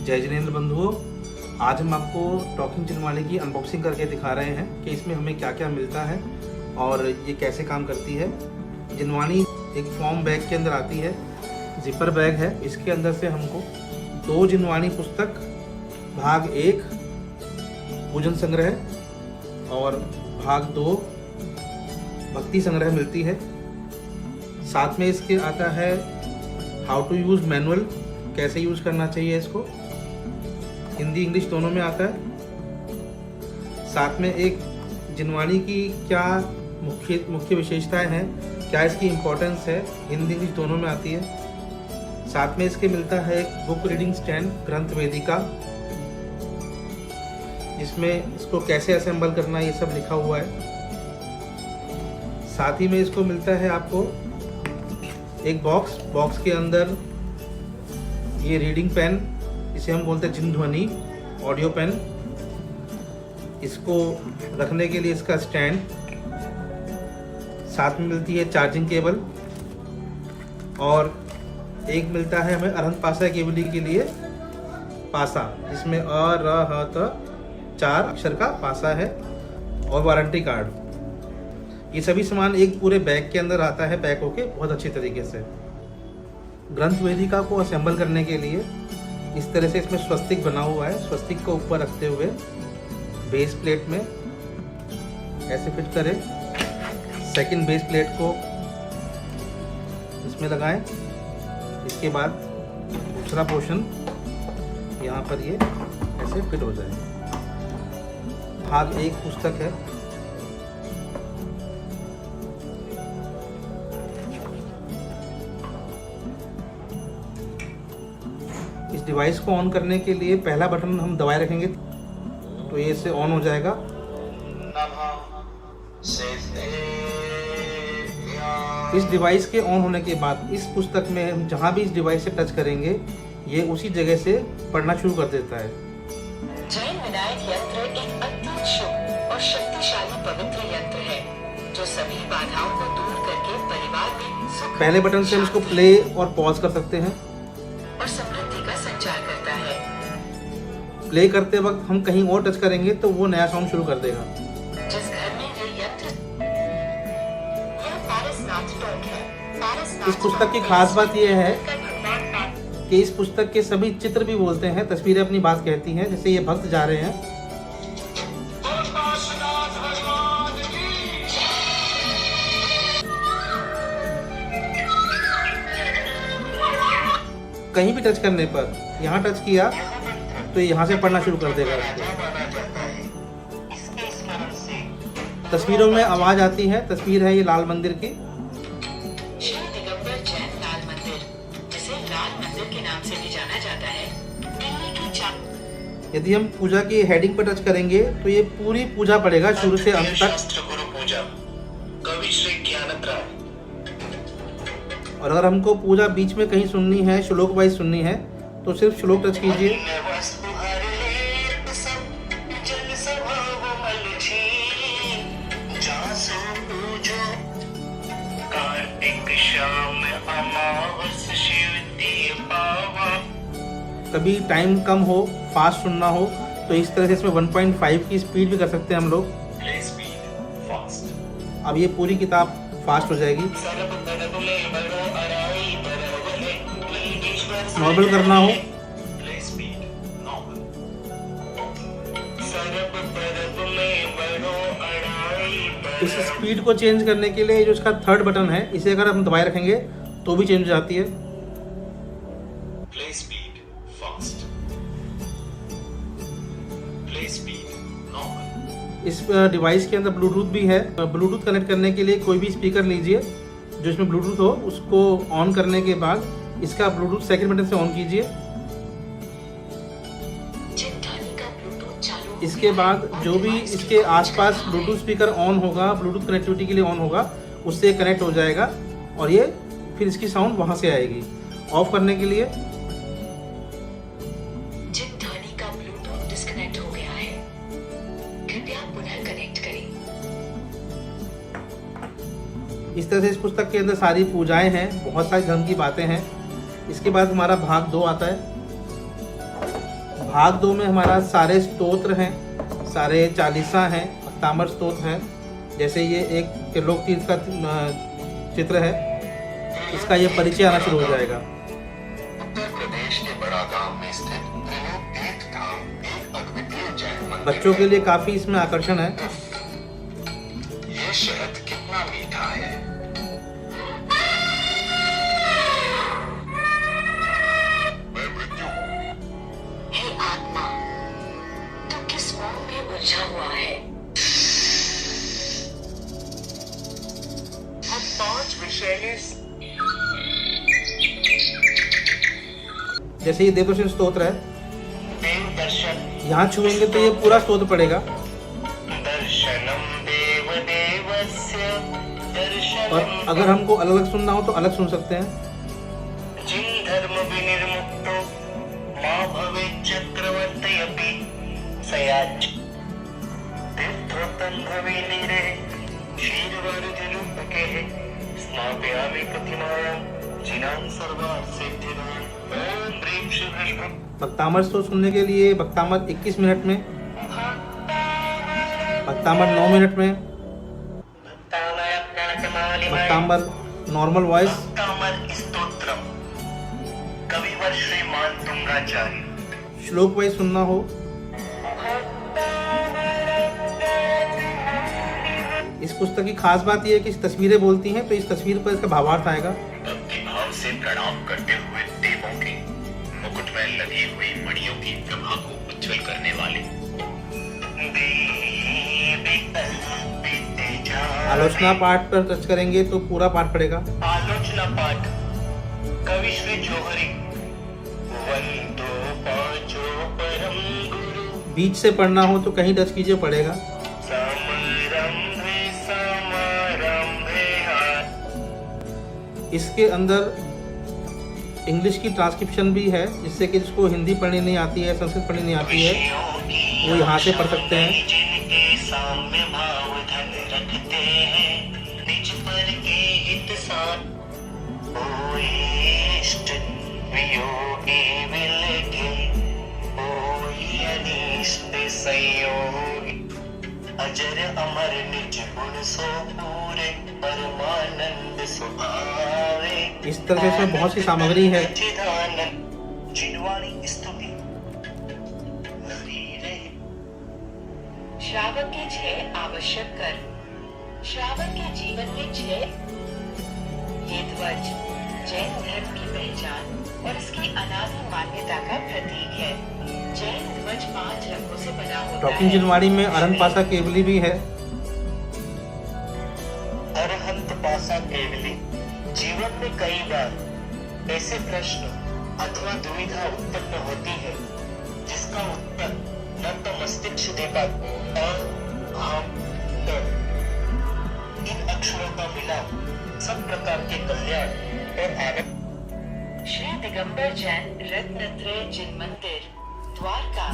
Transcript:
जय जिनेंद्र बंधुओं, आज हम आपको टॉकिंग जिनवानी की अनबॉक्सिंग करके दिखा रहे हैं कि इसमें हमें क्या क्या मिलता है और ये कैसे काम करती है। जिनवानी एक फॉर्म बैग के अंदर आती है, जिपर बैग है। इसके अंदर से हमको 2 जिनवानी पुस्तक भाग 1 पूजन संग्रह और भाग 2 भक्ति संग्रह मिलती है। साथ में इसके आता है हाउ टू यूज़ मैनुअल, कैसे यूज़ करना चाहिए इसको, हिंदी इंग्लिश दोनों में आता है। साथ में एक जिनवानी की क्या मुख्य विशेषताएं हैं, क्या इसकी इम्पोर्टेंस है, हिंदी इंग्लिश दोनों में आती है। साथ में इसके मिलता है एक बुक रीडिंग स्टैंड ग्रंथ वेदिका, जिसमें इसको कैसे असेंबल करना ये सब लिखा हुआ है। साथ ही में इसको मिलता है आपको एक बॉक्स के अंदर ये रीडिंग पेन, इसे हम बोलते हैं जिनध्वनि ऑडियो पेन, इसको रखने के लिए इसका स्टैंड। साथ में मिलती है चार्जिंग केबल और एक मिलता है हमें अरहंत पासा केबली के लिए पासा, जिसमें अ र ह त 4 अक्षर का पासा है और वारंटी कार्ड। ये सभी सामान एक पूरे बैग के अंदर आता है, पैक होके बहुत अच्छी तरीके से। ग्रंथ वेदिका को असेंबल करने के लिए इस तरह से इसमें स्वस्तिक बना हुआ है। स्वस्तिक को ऊपर रखते हुए बेस प्लेट में ऐसे फिट करें, सेकंड बेस प्लेट को इसमें लगाएं। इसके बाद दूसरा पोर्शन यहाँ पर ये ऐसे फिट हो जाए। भाग 1 पुस्तक है। इस डिवाइस को ऑन करने के लिए पहला बटन हम दबाए रखेंगे तो ये इससे ऑन हो जाएगा। इस डिवाइस के ऑन होने के बाद इस पुस्तक में हम जहाँ भी इस डिवाइस से टच करेंगे ये उसी जगह से पढ़ना शुरू कर देता है। जैन विनायक यंत्र एक अद्भुत शुभ और शक्तिशाली पवित्र यंत्र है जो सभी बाधाओं को दूर करके परिवार में सुख, पहले बटन से हम इसको प्ले और पॉज कर सकते हैं और समृद्धि का संचार करता है। प्ले करते वक्त हम कहीं और टच करेंगे तो वो नया सॉन्ग शुरू कर देगा। जिस घर में ये यंत्र, यह पारसनाथ टोंक है। इस पुस्तक की खास बात यह है कि इस पुस्तक के सभी चित्र भी बोलते हैं, तस्वीरें अपनी बात कहती हैं। जैसे ये भक्त जा रहे हैं, कहीं भी टच करने पर, यहाँ टच किया तो यहाँ से पढ़ना शुरू कर देगा इसको। तस्वीरों में आवाज आती है। तस्वीर है ये लाल मंदिर की। श्री दिगंबर जैन लाल मंदिर, जिसे लाल मंदिर के नाम से भी जाना जाता है, दिल्ली की चाक। यदि हम पूजा की हेडिंग पर टच करेंगे तो ये पूरी पूजा पड़ेगा शुरू से अंत तक। गुरु पूजा कवि श्री ज्ञानत्राय। और अगर हमको पूजा बीच में कहीं सुननी है, श्लोक वाइज सुननी है, तो सिर्फ श्लोक टच कीजिए। कभी टाइम कम हो, फास्ट सुनना हो तो इस तरह से इसमें 1.5 की स्पीड भी कर सकते हैं हम लोग। अब ये पूरी किताब फास्ट हो जाएगी। नॉर्मल करना हो इस स्पीड को चेंज करने के लिए जो इसका थर्ड बटन है, इसे अगर हम दबाए रखेंगे तो भी चेंज हो जाती है। Play speed fast, play speed normal. इस डिवाइस के अंदर ब्लूटूथ भी है। ब्लूटूथ कनेक्ट करने के लिए कोई भी स्पीकर लीजिए जो इसमें ब्लूटूथ हो, उसको ऑन करने के बाद इसका ब्लूटूथ सेकंड बटन से ऑन कीजिए। इसके बाद जो भी इसके आसपास ब्लूटूथ स्पीकर ऑन होगा, ब्लूटूथ कनेक्टिविटी के लिए ऑन होगा, उससे कनेक्ट हो जाएगा और ये फिर इसकी साउंड वहां से आएगी। ऑफ करने के लिए जिनध्वनि का ब्लूटूथ डिस्कनेक्ट हो गया है, कृपया पुनः कनेक्ट करें। इस तरह से इस पुस्तक के अंदर सारी पूजाएं हैं, बहुत सारी धर्म की बातें हैं। इसके बाद हमारा भाग 2 आता है। भाग 2 में हमारा सारे स्तोत्र हैं, सारे चालीसा हैं, भक्तामर स्तोत्र हैं। जैसे ये एक त्रिलोकतीर्थ का चित्र है, इसका ये परिचय आना शुरू हो जाएगा। उत्तर प्रदेश के बड़ा गांव में स्थित त्रिलोक तीर्थ धाम एक अद्वितीय जैन मंदिर बच्चों के लिए काफी इसमें आकर्षण है। ये शहद कितना मीठा है। मैं मृत्यु हूँ। हे आत्मा, तू किस मोह में उलझा हुआ है? हम 5 विषय जैसे ये देवदर्शन स्तोत्र है, देव दर्शन यहाँ छुएंगे तो ये पूरा स्तोत्र पड़ेगा। दर्शनम देव देवस्य दर्शनम। और अगर हमको अलग अलग सुनना हो तो अलग सुन सकते हैं। जिन धर्म विनिर्मुक्तो मां भवे चक्रवर्ती अपि सयाच तीर्थोत्तम भवे नीरे क्षीरवारुधिलुपके स्नापयामि प्रतिमायां जिनां सर्वा सिद्धिदां ओम ह्रीं श्रीं ह्रीं। भक्तामर स्तोत्र सुनने के लिए भक्तामर 21 मिनट में, भक्तामर 9 मिनट में, भक्तामर नॉर्मल वॉइस, भक्तामर स्तोत्रम कविवर श्रीमान तुंगाचार्य। श्लोक वाइज सुनना हो। इस पुस्तक की खास बात यह है कि इस तस्वीरें बोलती हैं, तो इस तस्वीर पर इसका भावार्थ आएगा। भक्ति भाव से प्रणाम करते हुए देवों के मुकुट में लगी हुई मणियों की प्रभा को उज्जवल करने वाले आलोचना पाठ पर टच करेंगे तो पूरा पाठ पड़ेगा। आलोचना पाठ कवि श्री जोहरी। वंदो पांचो परम गुरु। बीच से पढ़ना हो तो कहीं टच कीजिए, पड़ेगा। समारंभे समारंभे इसके अंदर इंग्लिश की ट्रांसक्रिप्शन भी है, जिससे कि जिसको हिंदी पढ़नी नहीं आती है, संस्कृत पढ़नी नहीं आती है, वो यहाँ से पढ़ सकते हैं। जिनके साम्य भाव धन रखते हैं निज पर के हित साथ होए इष्ट वियोगी मिलके होए अनिष्ट संयोगी अजर अमर निज गुण सो पूरे परमानंद सुभावे। इस तरह से इसमें बहुत सी सामग्री है। जिनवाणी स्तुति श्रावक के 6 आवश्यक कर्म। श्रावक के जीवन में 6 ये ध्वज जैन धर्म की पहचान और इसकी अनादि मान्यता का प्रतीक है। जैन ध्वज 5 रंगों से बना होता टॉकिंग है। जिनवाड़ी में अरहंत पासा केवली भी है। अरहंत पासा केवली। जीवन में कई बार ऐसे प्रश्न अथवा दुविधा उत्पन्न होती है जिसका उत्तर न तो मस्तिष्क दे पाता और हम तो इन अक्षरों का मिलाप सब प्रकार के कल्याण और आनंद। श्री दिगंबर जैन रत्नत्रय जिन मंदिर, द्वारका,